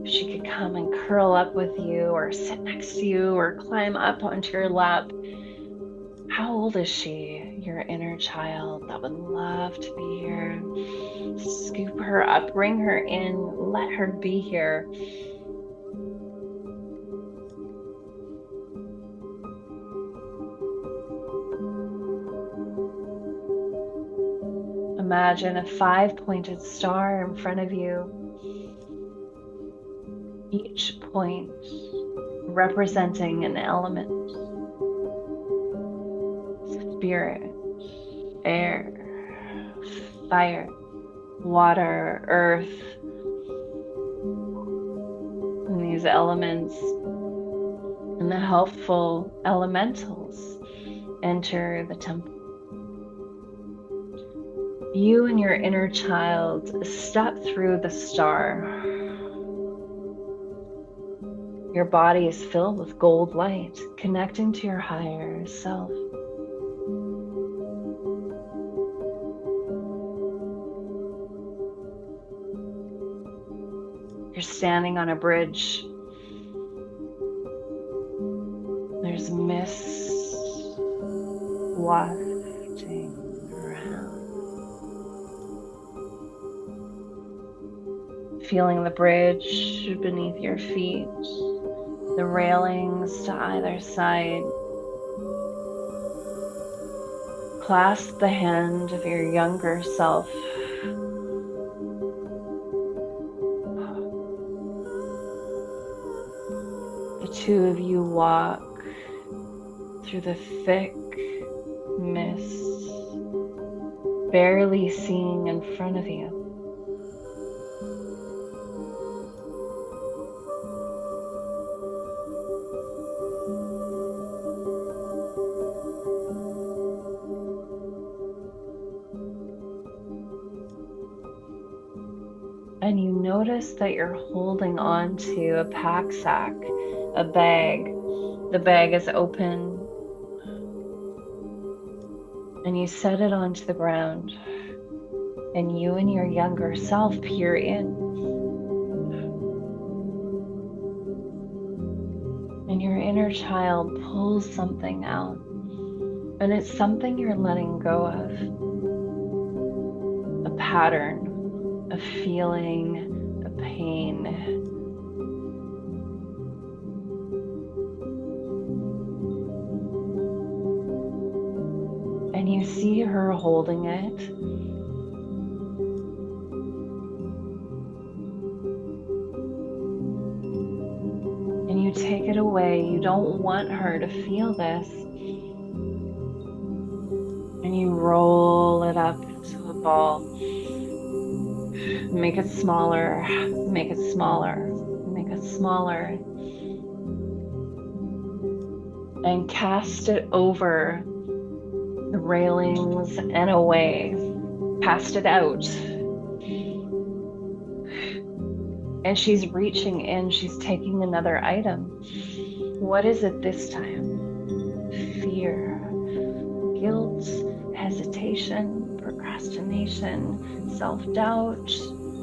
If she could come and curl up with you or sit next to you or climb up onto your lap. How old is she, your inner child that would love to be here? Scoop her up, bring her in, let her be here. Imagine a 5-pointed star in front of you. Each point representing an element. Spirit, air, fire, water, earth. And these elements and the helpful elementals enter the temple. You and your inner child step through the star. Your body is filled with gold light, connecting to your higher self. You're standing on a bridge. There's mist wafting around. Feeling the bridge beneath your feet, the railings to either side. Clasp the hand of your younger self. The two of you walk through the thick mist, barely seeing in front of you. And you notice that you're holding on to a pack sack, a bag. The bag is open. And you set it onto the ground. And you and your younger self peer in. And your inner child pulls something out. And it's something you're letting go of. A pattern. A feeling, a pain. And you see her holding it. And you take it away. You don't want her to feel this. And you roll it up into a ball. Make it smaller, make it smaller, make it smaller. And cast it over the railings and away. Cast it out. And she's reaching in, she's taking another item. What is it this time? Fear, guilt, hesitation, procrastination, self-doubt,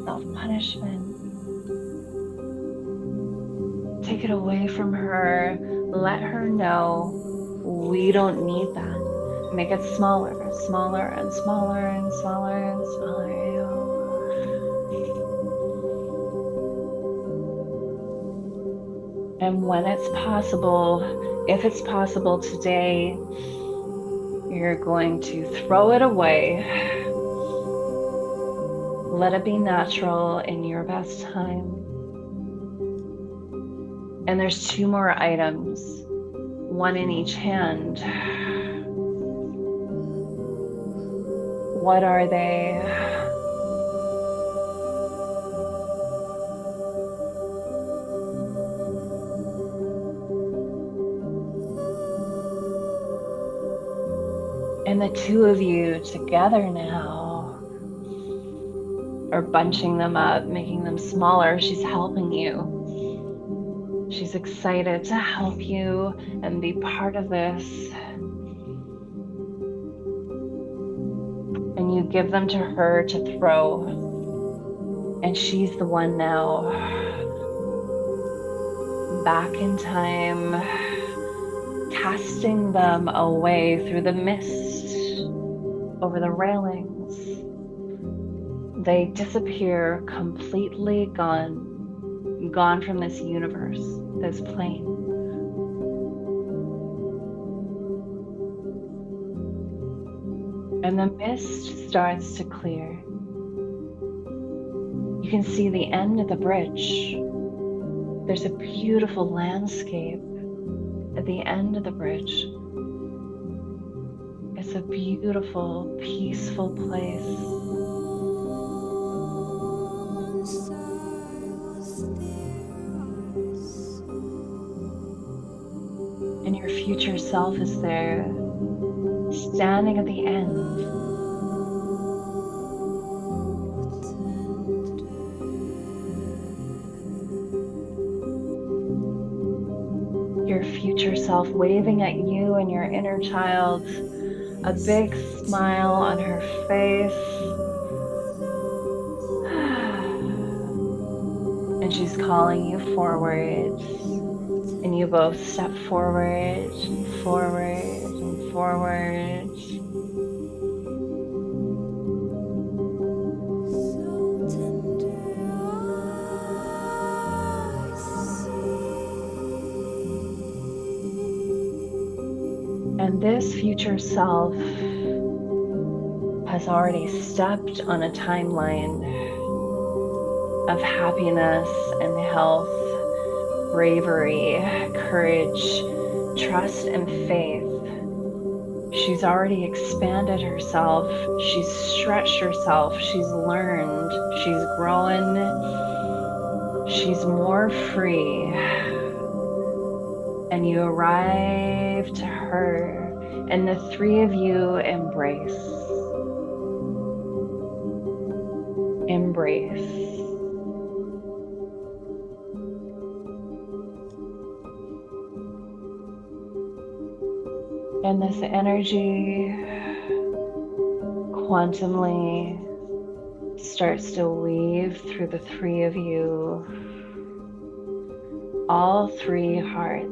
self-punishment. Take it away from her. Let her know We don't need that. Make it smaller, smaller and smaller and smaller and smaller. And when it's possible, if it's possible today, you're going to throw it away. Let it be natural in your best time. And there's 2 more items, one in each hand. What are they? And the 2 of you together now are bunching them up, making them smaller. She's helping you. She's excited to help you and be part of this. And you give them to her to throw. And she's the one now back in time, casting them away through the mist over the railings. They disappear, completely gone from this universe, this plane. And the mist starts to clear. You can see the end of the bridge. There's a beautiful landscape at the end of the bridge. It's a beautiful, peaceful place. And your future self is there, standing at the end. Your future self waving at you and your inner child, a big smile on her face. And she's calling you forward. And you both step forward and forward and forward. And this future self has already stepped on a timeline of happiness and health, bravery, courage, trust, and faith. She's already expanded herself. She's stretched herself. She's learned. She's grown. She's more free. And you arrive to her, and the 3 of you embrace. Embrace. And this energy quantumly starts to weave through the 3 of you. All 3 hearts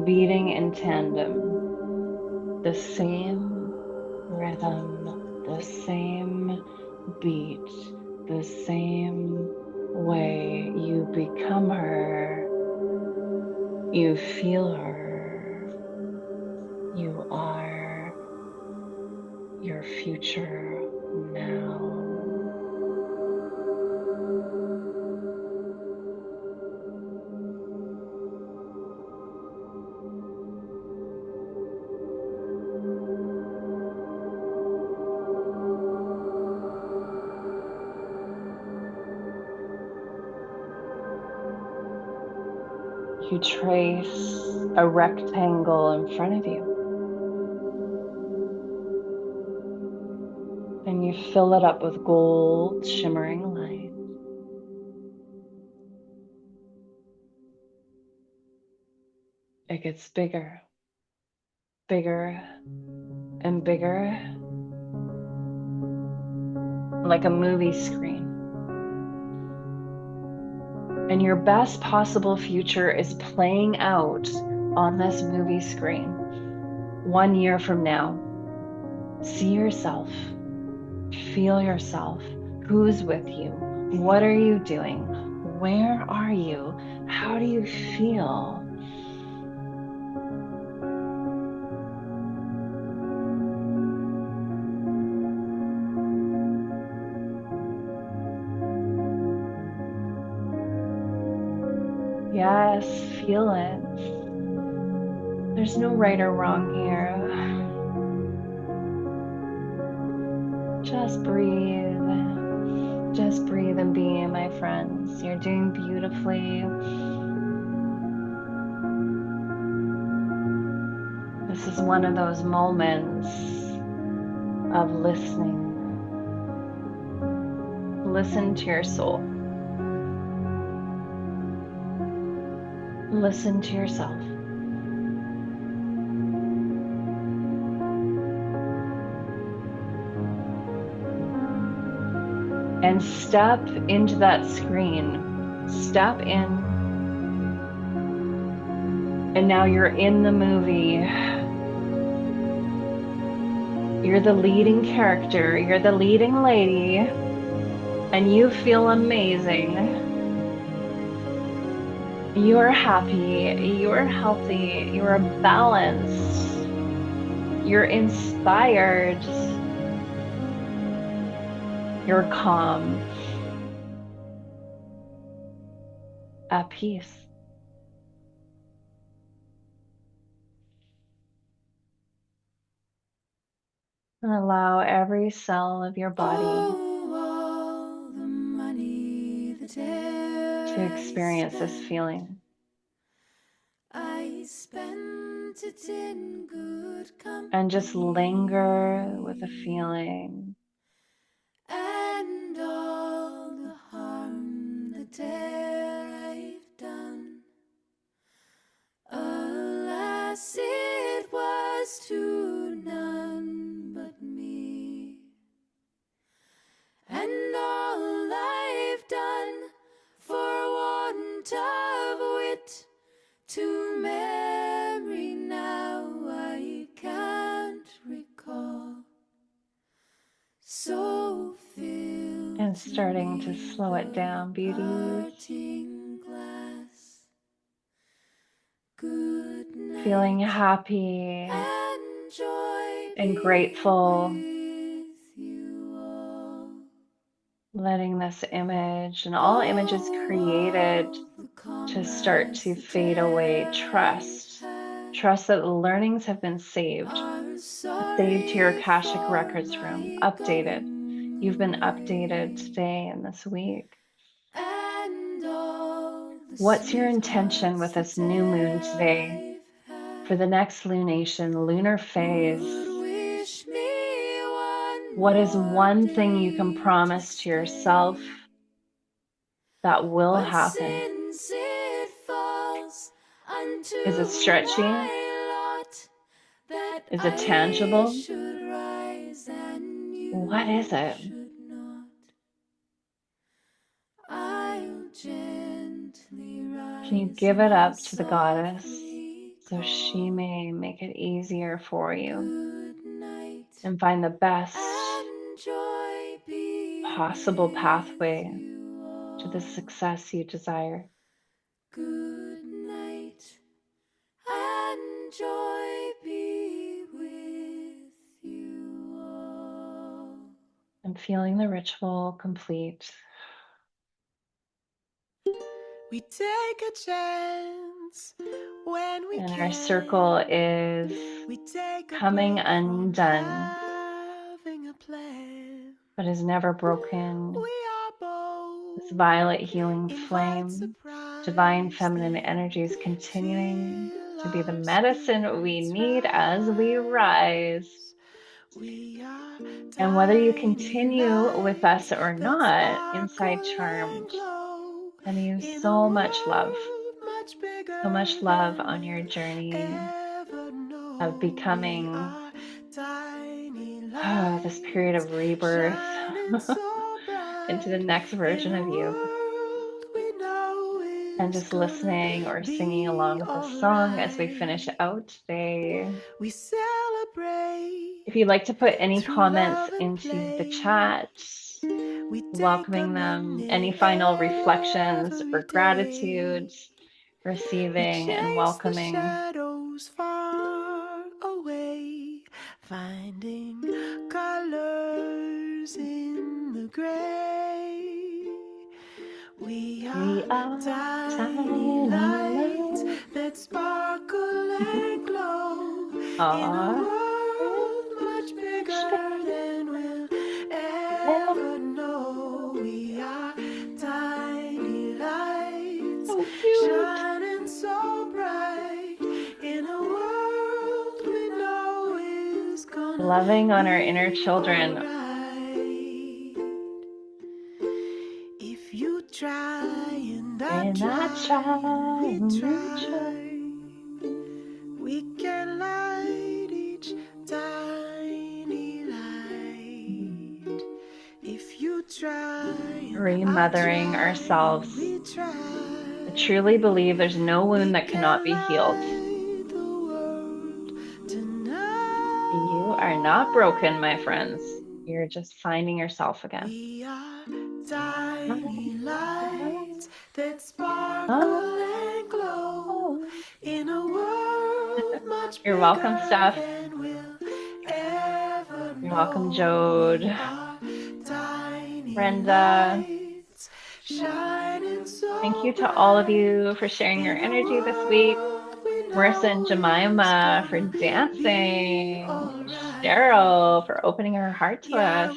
beating in tandem, the same rhythm, the same beat, the same way. You become her, you feel her, you are your future now. You trace a rectangle in front of you, and you fill it up with gold shimmering light. It gets bigger, bigger, and bigger, like a movie screen. And your best possible future is playing out on this movie screen 1 year from now. See yourself, feel yourself. Who's with you? What are you doing? Where are you? How do you feel? Yes, feel it. There's no right or wrong here. Just breathe. Just breathe and be, my friends. You're doing beautifully. This is one of those moments of listening. Listen to your soul. Listen to yourself. And step into that screen. Step in. And now you're in the movie. You're the leading character. You're the leading lady. And you feel amazing. You're happy. You're healthy. You're balanced. You're inspired. You're calm. At peace. And allow every cell of your body to experience this feeling. I spent it in good company. And just linger with the feeling. And all the harm that I've done, alas, it was to none but me. And all I've done for want of wit, to memory now I can't recall. So filled And starting to slow it down, beauties. glass. Good night, Feeling happy and joy and grateful. with you all. Letting this image and all images created to start to fade away. Trust. Trust that the learnings have been saved. Saved to your Akashic Records room. Updated. You've been updated today and this week. What's your intention with this new moon today? For the next lunation, lunar phase, what is one thing you can promise to yourself that will happen? Is it stretchy? Is it tangible? What is it? Can you give it up to the goddess so she may make it easier for you and find the best possible pathway to the success you desire? Good night, and joy be with you all. I'm feeling the ritual complete. We take a chance when we And can. our circle is We take a coming break from undone, having a plan. but is never broken. We are bold. This violet healing Invite flame, surprise, divine feminine then energies continuing fill to be the our medicine we spirits need as we rise. We are And whether you tiny continue with lights us or that not inside sparkle and Charmed, glow sending you in a so much love, world much bigger so much love than on your we'll journey ever know. of We becoming are tiny this period lights of rebirth shining so into the bright next in version a of you. world we know and just listening or singing along with the song as we finish out today. We celebrate. If you'd like to put any through comments love and into the play. chat, We take welcoming a them, minute any final reflections every or gratitude, day. We receiving and chase the welcoming. shadows far away, finding colors in the gray. We are tiny lights that sparkle and glow in a world much bigger than we'll ever know. We are tiny lights, So cute. shining so bright in a world we know is gonna Loving on our inner children. alright. If you try and I try, we try, we can light each tiny light. If you try and Remothering I try, ourselves. we try. I truly believe there's no wound that cannot be healed. Light the world tonight. You are not broken, my friends. You're just finding yourself again. We are tiny lights that sparkle and glow in a world much You're welcome, bigger Steph. than we'll ever You're welcome, know. Jode. We are tiny Brenda. lights shining so Thank you to all of you for sharing your energy this week. Marissa and Jemima for dancing. Cheryl for opening her heart to us.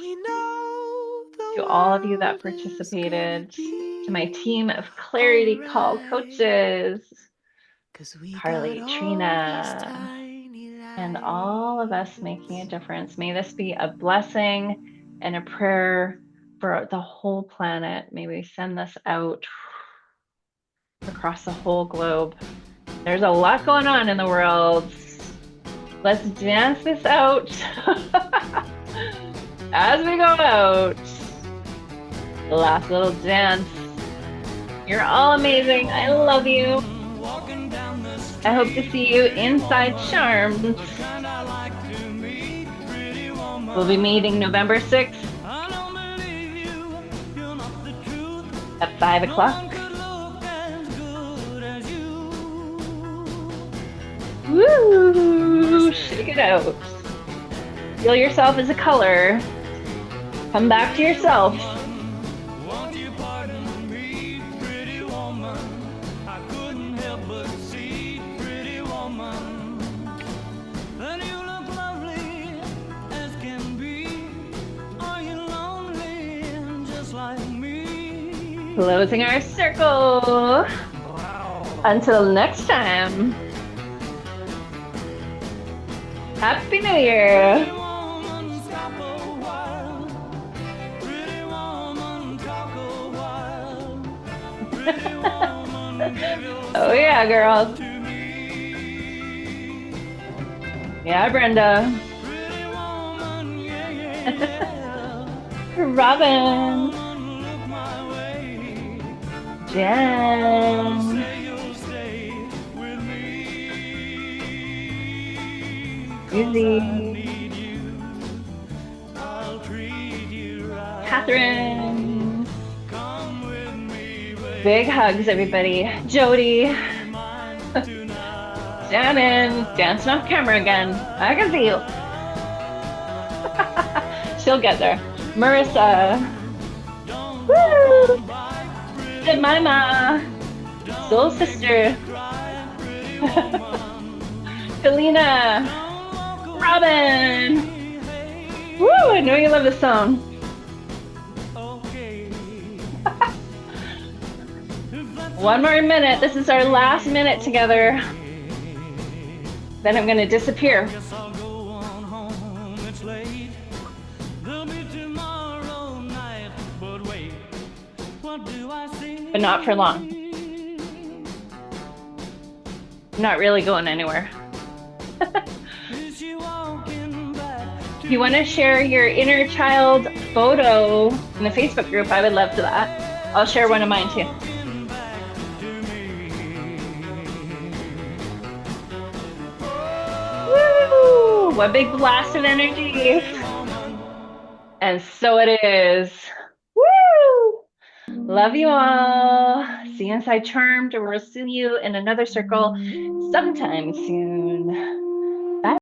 To all of you that participated. To my team of Clarity Call coaches. Carly, Trina, and all of us making a difference. May this be a blessing and a prayer for the whole planet. May we send this out across the whole globe. There's a lot going on in the world. Let's dance this out as we go out. Last little dance. You're all amazing. I love you. I hope to see you inside Charmed. We'll be meeting November 6th at 5 o'clock. Woo! Shake it out. Feel yourself as a color. Come back to yourself. Closing our circle. Until next time. Happy New Year. Oh yeah, girls. Yeah, Brenda. Robin. Jen. Susie. Catherine. Big hugs, everybody. Jody. Shannon. Dancing off camera again. I can see you. She'll get there. Marissa. Woo! Jemima. Soul Sister. Kalina. Robin. Woo! I know you love this song. One more minute. This is our last minute together. Then I'm going to disappear. But not for long. I'm not really going anywhere. If you want to share your inner child photo in the Facebook group, I would love to that. I'll share one of mine too. One big blast of energy. And so it is. Woo! Love you all. See you inside Charmed, or we'll see you in another circle sometime soon.